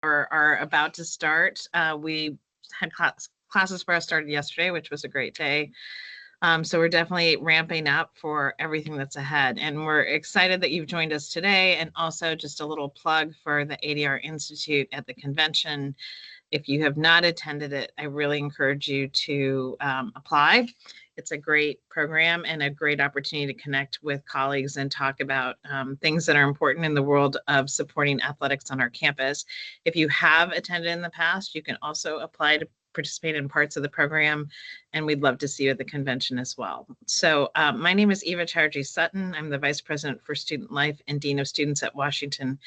are about to start. We had classes for us started yesterday, which was a great day. So we're definitely ramping up for everything that's ahead. And we're excited that you've joined us today. And also just a little plug for the ADR Institute at the convention. If you have not attended it, I really encourage you to apply. It's a great program and a great opportunity to connect with colleagues and talk about things that are important in the world of supporting athletics on our campus. If you have attended in the past, you can also apply to participate in parts of the program, and we'd love to see you at the convention as well. So my name is Eva Chargy Sutton. I'm the Vice President for Student Life and Dean of Students at Washington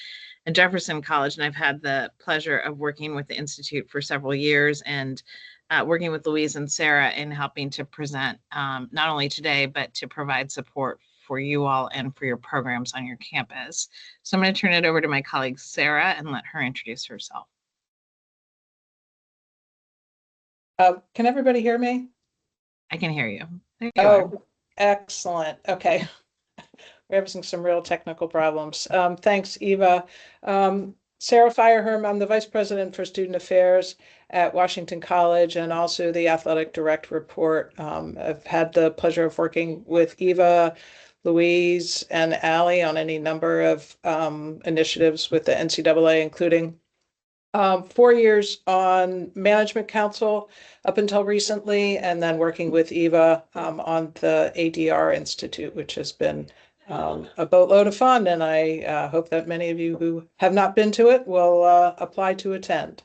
and Jefferson College, and I've had the pleasure of working with the Institute for several years and working with Louise and Sarah in helping to present not only today, but to provide support for you all and for your programs on your campus. So I'm going to turn it over to my colleague, Sarah, and let her introduce herself. Can everybody hear me? I can hear you. There you are. Excellent. Okay. We're having some real technical problems. Thanks, Eva. Sarah Fireherm, I'm the Vice President for Student Affairs at Washington College and also the Athletic Direct Report. I've had the pleasure of working with Eva, Louise, and Allie on any number of initiatives with the NCAA, including 4 years on Management Council up until recently, and then working with Eva on the ADR Institute, which has been a boatload of fun, and I hope that many of you who have not been to it will apply to attend.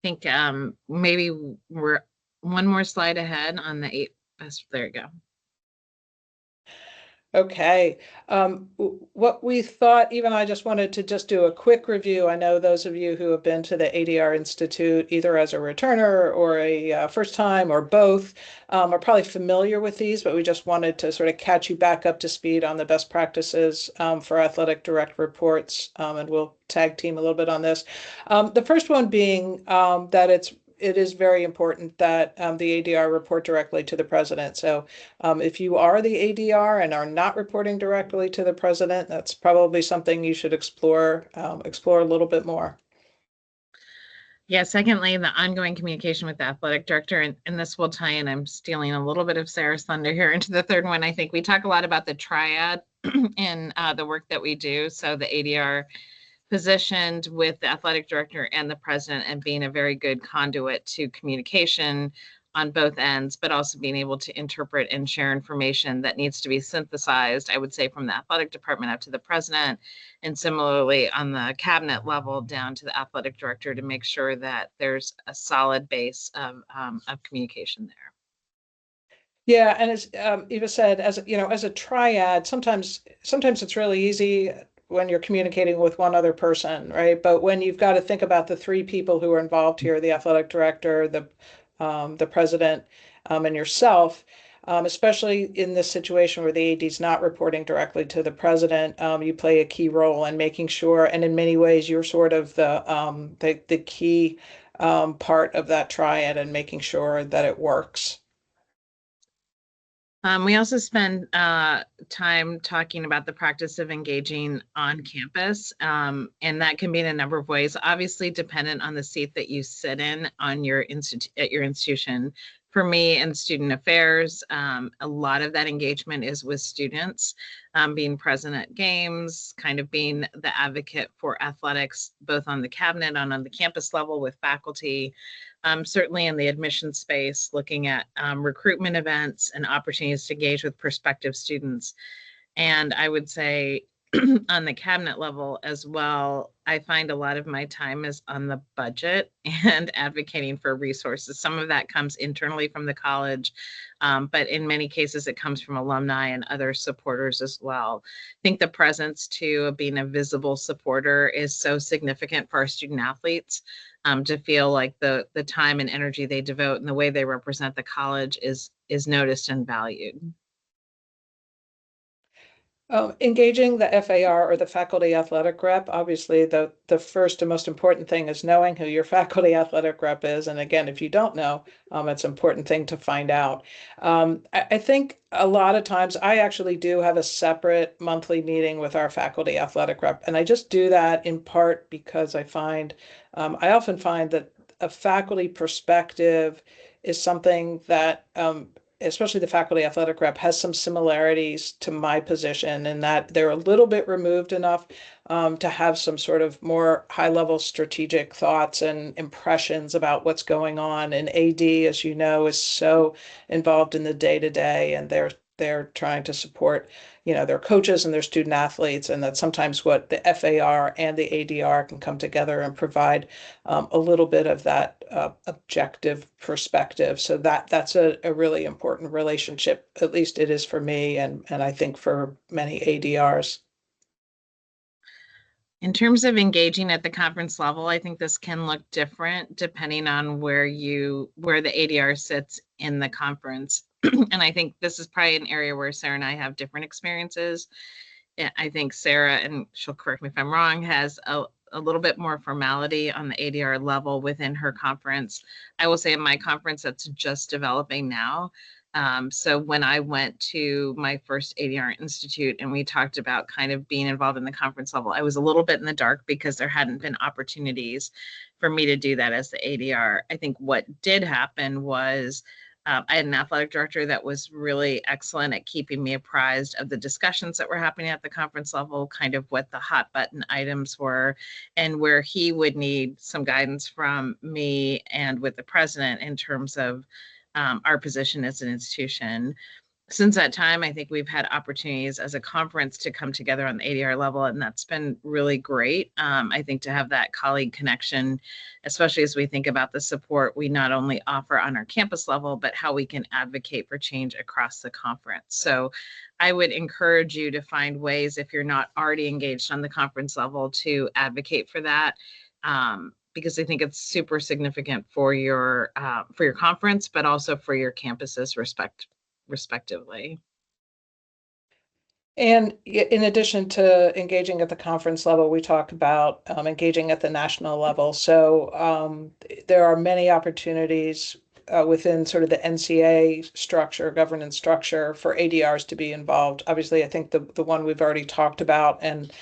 I think maybe we're one more slide ahead on the 8. There you go. Okay. What we thought, even I just wanted to just do a quick review. I know those of you who have been to the ADR Institute, either as a returner or a first time or both, are probably familiar with these, but we just wanted to sort of catch you back up to speed on the best practices for athletic direct reports, and we'll tag team a little bit on this. The first one being that it is very important that the ADR report directly to the president. So if you are the ADR and are not reporting directly to the president, that's probably something you should explore a little bit more. Yeah, secondly, the ongoing communication with the athletic director, and this will tie in, I'm stealing a little bit of Sarah's thunder here into the third one. I think we talk a lot about the triad in the work that we do. So the ADR positioned with the athletic director and the president and being a very good conduit to communication on both ends, but also being able to interpret and share information that needs to be synthesized, I would say, from the athletic department up to the president, and similarly on the cabinet level down to the athletic director to make sure that there's a solid base of communication there. Yeah, and as Eva said, as a triad, sometimes it's really easy when you're communicating with one other person, right? But when you've got to think about the three people who are involved here, the athletic director, the president, and yourself, especially in this situation where the AD is not reporting directly to the president, you play a key role in making sure, and in many ways, you're sort of the key part of that triad and making sure that it works. We also spend time talking about the practice of engaging on campus, and that can be in a number of ways, obviously dependent on the seat that you sit in on your at your institution. For me in student affairs, a lot of that engagement is with students, being present at games, kind of being the advocate for athletics, both on the cabinet and on the campus level with faculty. Certainly in the admission space, looking at recruitment events and opportunities to engage with prospective students. And I would say on the cabinet level as well, I find a lot of my time is on the budget and advocating for resources. Some of that comes internally from the college, but in many cases it comes from alumni and other supporters as well. I think the presence too of being a visible supporter is so significant for our student athletes, to feel like the time and energy they devote and the way they represent the college is noticed and valued. Engaging the FAR or the faculty athletic rep, obviously the first and most important thing is knowing who your faculty athletic rep is. And again, if you don't know, it's an important thing to find out. I think a lot of times I actually do have a separate monthly meeting with our faculty athletic rep. And I just do that in part because I often find that a faculty perspective is something that especially the faculty athletic rep, has some similarities to my position in that they're a little bit removed enough to have some sort of more high-level strategic thoughts and impressions about what's going on. And AD, as you know, is so involved in the day-to-day, and they're trying to support, their coaches and their student athletes, and that's sometimes what the FAR and the ADR can come together and provide a little bit of that objective perspective. So that's a really important relationship. At least it is for me, and I think for many ADRs. In terms of engaging at the conference level, I think this can look different depending on where the ADR sits in the conference. And I think this is probably an area where Sarah and I have different experiences. I think Sarah, and she'll correct me if I'm wrong, has a little bit more formality on the ADR level within her conference. I will say in my conference, that's just developing now. So when I went to my first ADR Institute and we talked about kind of being involved in the conference level, I was a little bit in the dark because there hadn't been opportunities for me to do that as the ADR. I think what did happen was I had an athletic director that was really excellent at keeping me apprised of the discussions that were happening at the conference level, kind of what the hot button items were, and where he would need some guidance from me and with the president in terms of our position as an institution. Since that time, I think we've had opportunities as a conference to come together on the ADR level, and that's been really great. I think to have that colleague connection, especially as we think about the support we not only offer on our campus level, but how we can advocate for change across the conference. So I would encourage you to find ways, if you're not already engaged on the conference level, to advocate for that. Because I think it's super significant for your conference, but also for your campuses respectively. And in addition to engaging at the conference level, we talk about engaging at the national level. So there are many opportunities within sort of the NCA structure, governance structure, for ADRs to be involved. Obviously, I think the one we've already talked about and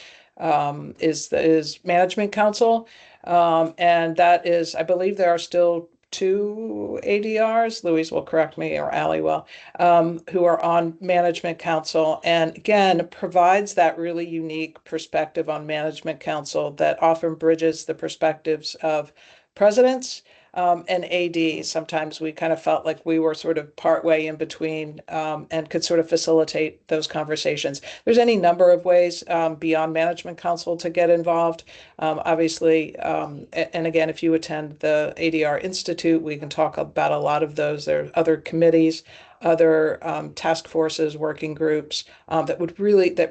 is Management Council. And that is, I believe there are still 2 ADRs, Louise will correct me, or Allie will, who are on Management Council, and again, provides that really unique perspective on Management Council that often bridges the perspectives of presidents and AD. Sometimes we kind of felt like we were sort of partway in between and could sort of facilitate those conversations. There's any number of ways beyond Management Council to get involved. Obviously, and again, if you attend the ADR Institute, we can talk about a lot of those. There are other committees, other task forces, working groups that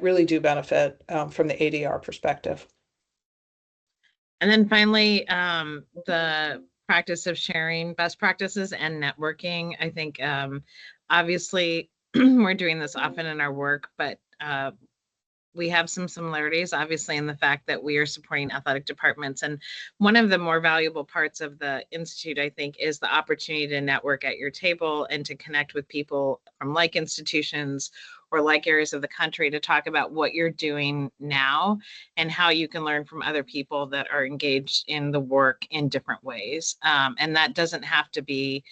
really do benefit from the ADR perspective. And then finally, the practice of sharing best practices and networking. I think obviously we're doing this often in our work, but we have some similarities, obviously, in the fact that we are supporting athletic departments. And one of the more valuable parts of the Institute, I think, is the opportunity to network at your table and to connect with people from like institutions or like areas of the country to talk about what you're doing now and how you can learn from other people that are engaged in the work in different ways. And that doesn't have to be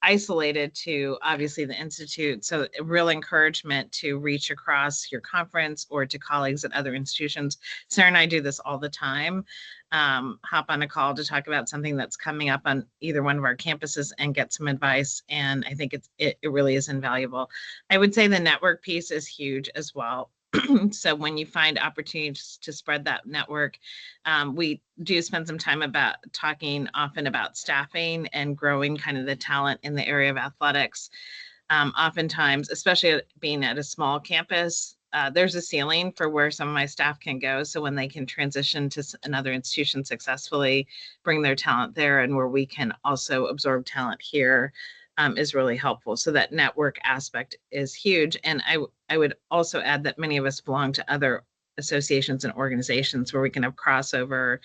isolated to obviously the Institute. So a real encouragement to reach across your conference or to colleagues at other institutions. Sarah and I do this all the time. Hop on a call to talk about something that's coming up on either one of our campuses and get some advice. And I think it really is invaluable. I would say the network piece is huge as well. So when you find opportunities to spread that network, we do spend some time about talking often about staffing and growing kind of the talent in the area of athletics. Oftentimes, especially being at a small campus, there's a ceiling for where some of my staff can go. So when they can transition to another institution successfully, bring their talent there, and where we can also absorb talent here. is really helpful. So that network aspect is huge. And I would also add that many of us belong to other associations and organizations where we can have crossover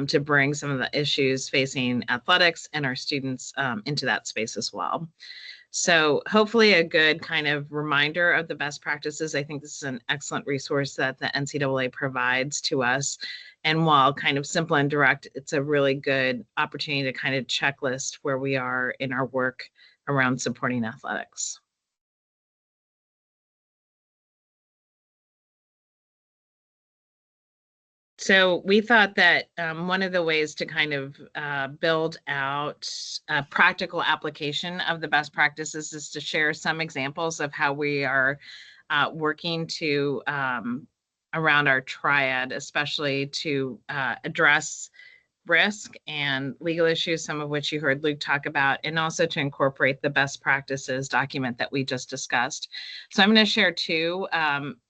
to bring some of the issues facing athletics and our students into that space as well. So hopefully a good kind of reminder of the best practices. I think this is an excellent resource that the NCAA provides to us. And while kind of simple and direct, it's a really good opportunity to kind of checklist where we are in our work around supporting athletics. So we thought that one of the ways to kind of build out a practical application of the best practices is to share some examples of how we are working to around our triad, especially to address risk and legal issues, some of which you heard Luke talk about, and also to incorporate the best practices document that we just discussed. So I'm going to share two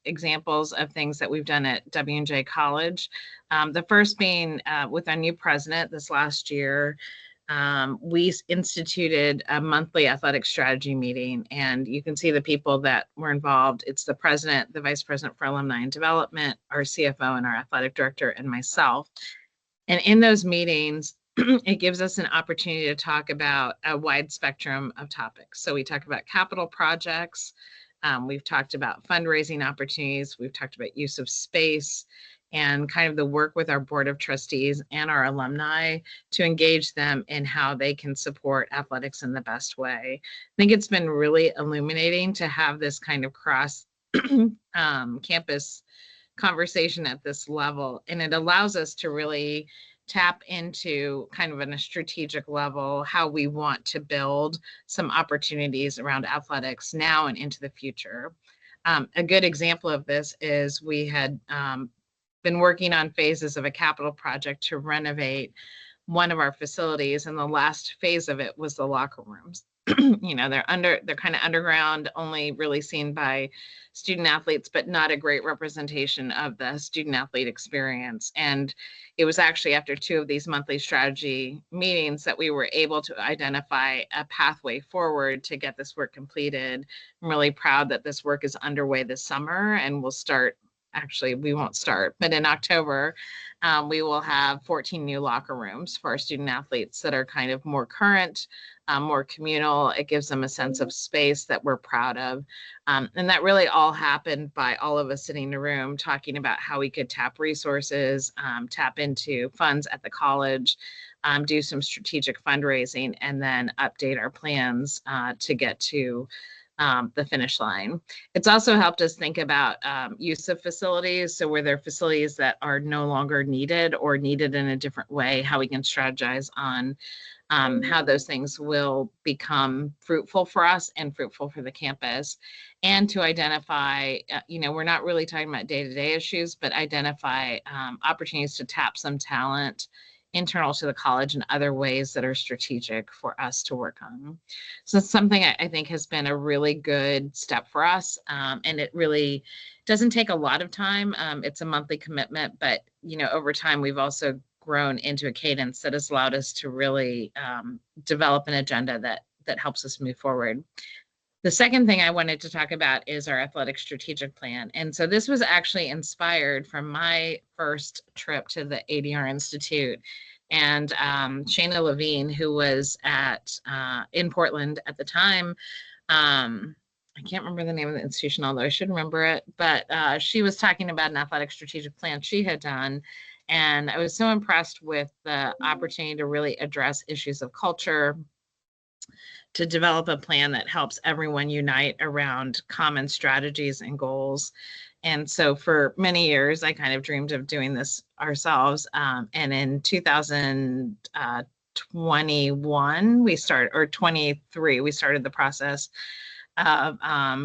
examples of things that we've done at W&J College. The first being with our new president this last year, we instituted a monthly athletic strategy meeting, and you can see the people that were involved. It's the president, the vice president for alumni and development, our CFO, and our athletic director, and myself. And in those meetings, it gives us an opportunity to talk about a wide spectrum of topics. So we talk about capital projects. We've talked about fundraising opportunities. We've talked about use of space and kind of the work with our board of trustees and our alumni to engage them in how they can support athletics in the best way. I think it's been really illuminating to have this kind of cross campus conversation at this level, and it allows us to really tap into kind of on a strategic level how we want to build some opportunities around athletics now and into the future. A good example of this is we had been working on phases of a capital project to renovate one of our facilities, and the last phase of it was the locker rooms. You know, they're kind of underground, only really seen by student athletes, but not a great representation of the student athlete experience. And it was actually after two of these monthly strategy meetings that we were able to identify a pathway forward to get this work completed. I'm really proud that this work is underway this summer, and we'll start. Actually, we won't start, but in October, we will have 14 new locker rooms for our student athletes that are kind of more current, more communal. It gives them a sense of space that we're proud of. And that really all happened by all of us sitting in a room talking about how we could tap resources, tap into funds at the college, do some strategic fundraising, and then update our plans to get to the finish line. It's also helped us think about use of facilities. So where there are facilities that are no longer needed or needed in a different way, how we can strategize on how those things will become fruitful for us and fruitful for the campus, and to identify, you know, we're not really talking about day-to-day issues, but identify opportunities to tap some talent internal to the college and other ways that are strategic for us to work on. So it's something I think has been a really good step for us. And it really doesn't take a lot of time. It's a monthly commitment, but, you know, over time, we've also grown into a cadence that has allowed us to really develop an agenda that helps us move forward. The second thing I wanted to talk about is our athletic strategic plan. And so this was actually inspired from my first trip to the ADR Institute. And Shayna Levine, who was in Portland at the time, I can't remember the name of the institution, although I should remember it, but she was talking about an athletic strategic plan she had done. And I was so impressed with the opportunity to really address issues of culture, to develop a plan that helps everyone unite around common strategies and goals. And so for many years, I kind of dreamed of doing this ourselves. And in 2021, we started, or 23, we started the process of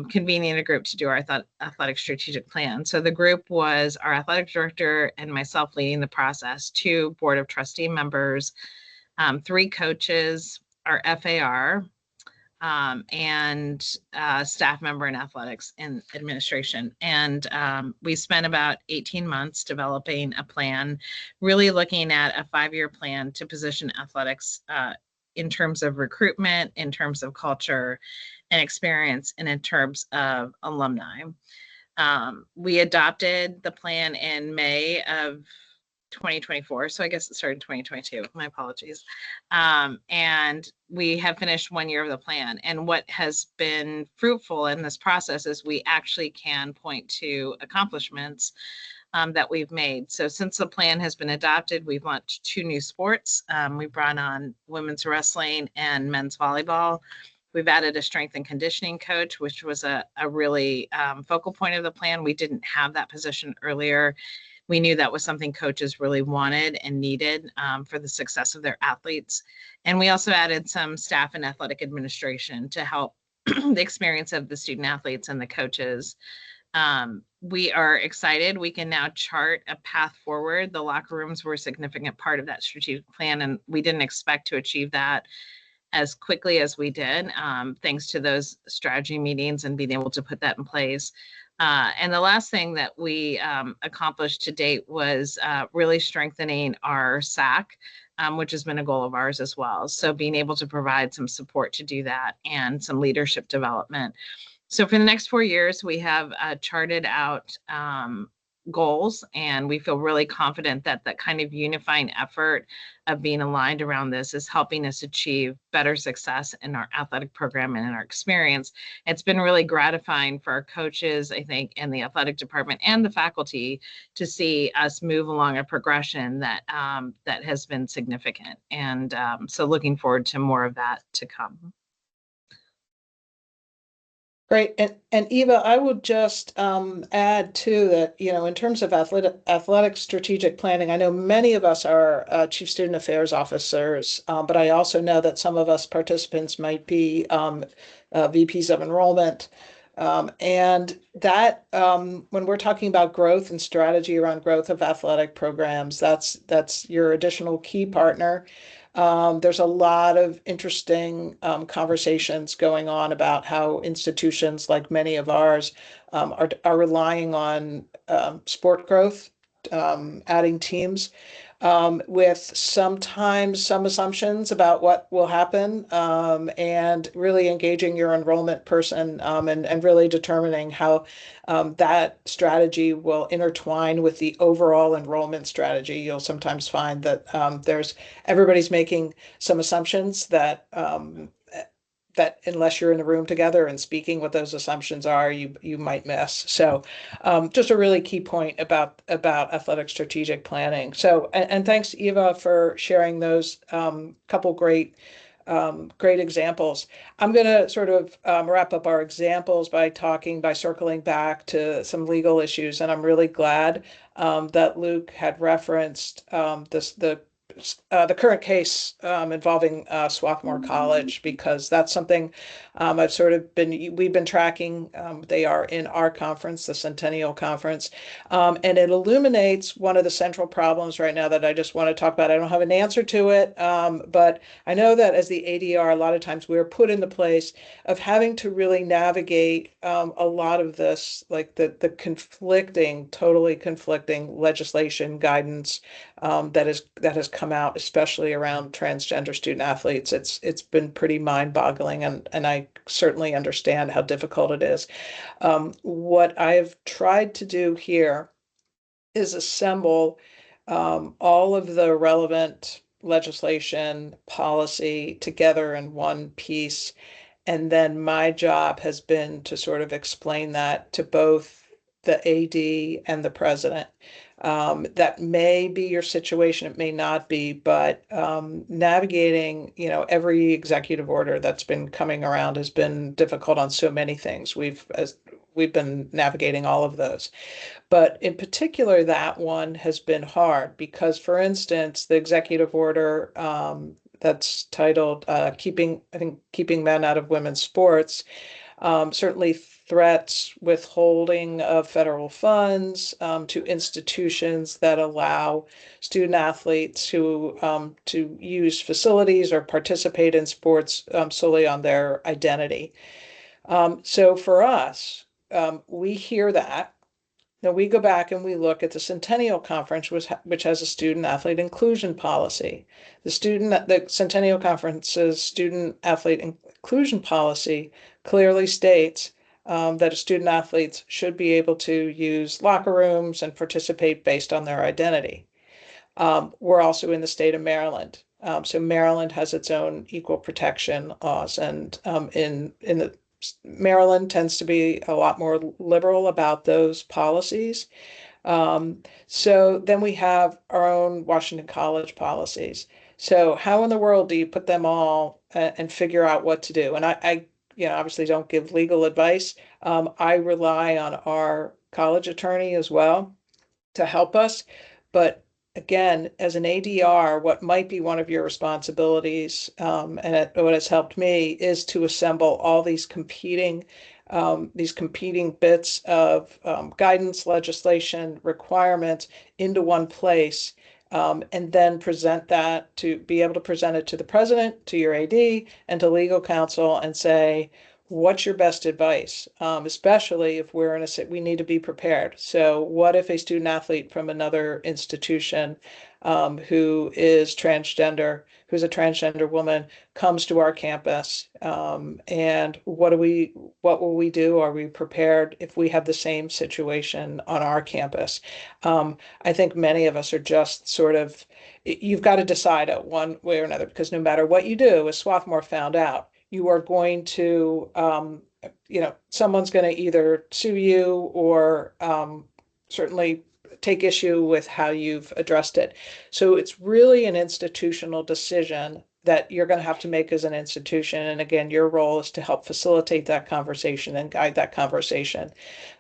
convening a group to do our athletic strategic plan. So the group was our athletic director and myself leading the process, 2 board of trustee members, 3 coaches, our FAR, and staff member in athletics and administration. And we spent about 18 months developing a plan, really looking at a 5-year plan to position athletics in terms of recruitment, in terms of culture and experience, and in terms of alumni. We adopted the plan in May of 2024. So I guess it started in 2022. My apologies. And we have finished 1 year of the plan. And what has been fruitful in this process is we actually can point to accomplishments that we've made. So since the plan has been adopted, we've launched 2 new sports. We brought on women's wrestling and men's volleyball. We've added a strength and conditioning coach, which was a really focal point of the plan. We didn't have that position earlier. We knew that was something coaches really wanted and needed for the success of their athletes. And we also added some staff and athletic administration to help the experience of the student athletes and the coaches. We are excited. We can now chart a path forward. The locker rooms were a significant part of that strategic plan, and we didn't expect to achieve that as quickly as we did, thanks to those strategy meetings and being able to put that in place. And the last thing that we accomplished to date was really strengthening our SAC, which has been a goal of ours as well. So being able to provide some support to do that and some leadership development. So for the next 4 years, we have charted out goals, and we feel really confident that that kind of unifying effort of being aligned around this is helping us achieve better success in our athletic program and in our experience. It's been really gratifying for our coaches, I think, and the athletic department and the faculty to see us move along a progression that that has been significant. And so looking forward to more of that to come. Great. And Eva, I would just add too that, in terms of athletic strategic planning, I know many of us are chief student affairs officers, but I also know that some of us participants might be VPs of enrollment. And that when we're talking about growth and strategy around growth of athletic programs, that's your additional key partner. There's a lot of interesting conversations going on about how institutions like many of ours are relying on sport growth, adding teams, with sometimes some assumptions about what will happen, and really engaging your enrollment person, and really determining how that strategy will intertwine with the overall enrollment strategy. You'll sometimes find that everybody's making some assumptions that unless you're in the room together and speaking what those assumptions are, you might miss. So just a really key point about athletic strategic planning. So, and thanks, Eva, for sharing those couple great examples. I'm going to sort of wrap up our examples by circling back to some legal issues. And I'm really glad that Luke had referenced the current case involving Swarthmore College, because that's something we've been tracking. They are in our conference, the Centennial Conference, and it illuminates one of the central problems right now that I just want to talk about. I don't have an answer to it, but I know that as the ADR, a lot of times we're put in the place of having to really navigate a lot of this, like the totally conflicting legislation guidance that has come out, especially around transgender student athletes. It's been pretty mind-boggling, and I certainly understand how difficult it is. What I've tried to do here is assemble all of the relevant legislation, policy together in one piece. And then my job has been to sort of explain that to both the AD and the president. That may be your situation, it may not be, but navigating, every executive order that's been coming around has been difficult on so many things. We've been navigating all of those. But in particular, that one has been hard because, for instance, the executive order that's titled keeping men out of women's sports certainly threats withholding of federal funds to institutions that allow student athletes to use facilities or participate in sports solely on their identity. So for us, we hear that. Now we go back and we look at the Centennial Conference, which has a student athlete inclusion policy. The Centennial Conference's student athlete inclusion policy clearly states that student athletes should be able to use locker rooms and participate based on their identity. We're also in the state of Maryland. So Maryland has its own equal protection laws, and in the Maryland tends to be a lot more liberal about those policies. So then we have our own Washington College policies. So how in the world do you put them all and figure out what to do? And I obviously don't give legal advice. I rely on our college attorney as well to help us. But again, as an ADR, what might be one of your responsibilities, and what has helped me, is to assemble all these competing bits of guidance, legislation, requirements into one place, and then be able to present it to the president, to your AD, and to legal counsel and say, what's your best advice? Especially if we need to be prepared. So what if a student athlete from another institution who's a transgender woman, comes to our campus? And what will we do? Are we prepared if we have the same situation on our campus? I think many of us are just sort of, you've got to decide it one way or another, because no matter what you do, as Swarthmore found out, you are going to, someone's going to either sue you or certainly take issue with how you've addressed it. So it's really an institutional decision that you're going to have to make as an institution. And again, your role is to help facilitate that conversation and guide that conversation.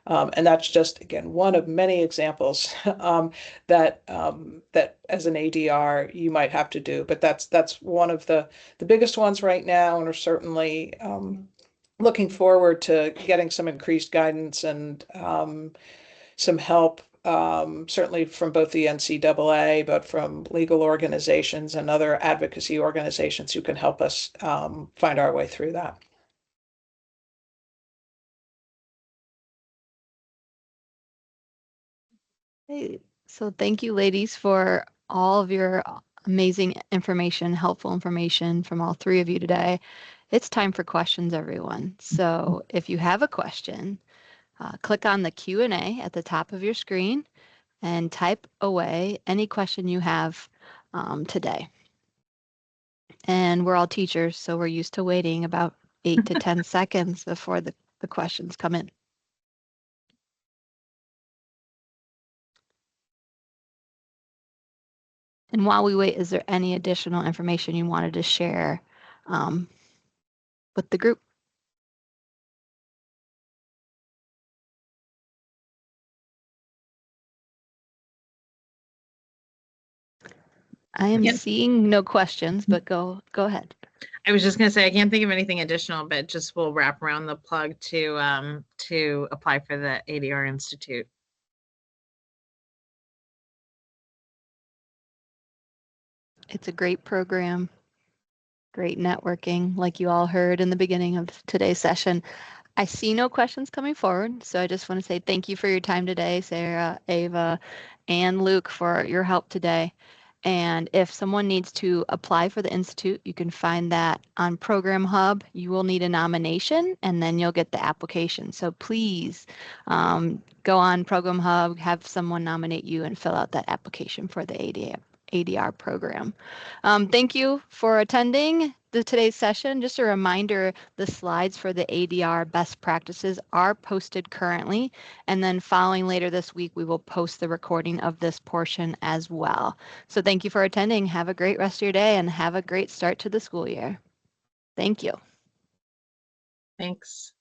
And that's just, again, one of many examples that as an ADR you might have to do. But that's one of the biggest ones right now, and we're certainly looking forward to getting some increased guidance and some help, certainly from both the NCAA, but from legal organizations and other advocacy organizations who can help us find our way through that. Hey, so thank you, ladies, for all of your amazing information, helpful information from all three of you today. It's time for questions, everyone. So if you have a question, click on the Q&A at the top of your screen and type away any question you have today. And we're all teachers, so we're used to waiting about 8 to 10 seconds before the questions come in. And while we wait, is there any additional information you wanted to share with the group? I am seeing no questions, but go ahead. I was just going to say, I can't think of anything additional, but just we'll wrap around the plug to apply for the ADR Institute. It's a great program, great networking, like you all heard in the beginning of today's session. I see no questions coming forward, so I just want to say thank you for your time today, Sarah, Ava, and Luke, for your help today. And if someone needs to apply for the Institute, you can find that on Program Hub. You will need a nomination, and then you'll get the application. So please go on Program Hub, have someone nominate you, and fill out that application for the ADR program. Thank you for attending today's session. Just a reminder, the slides for the ADR best practices are posted currently, and then following later this week, we will post the recording of this portion as well. So thank you for attending. Have a great rest of your day and have a great start to the school year. Thank you. Thanks.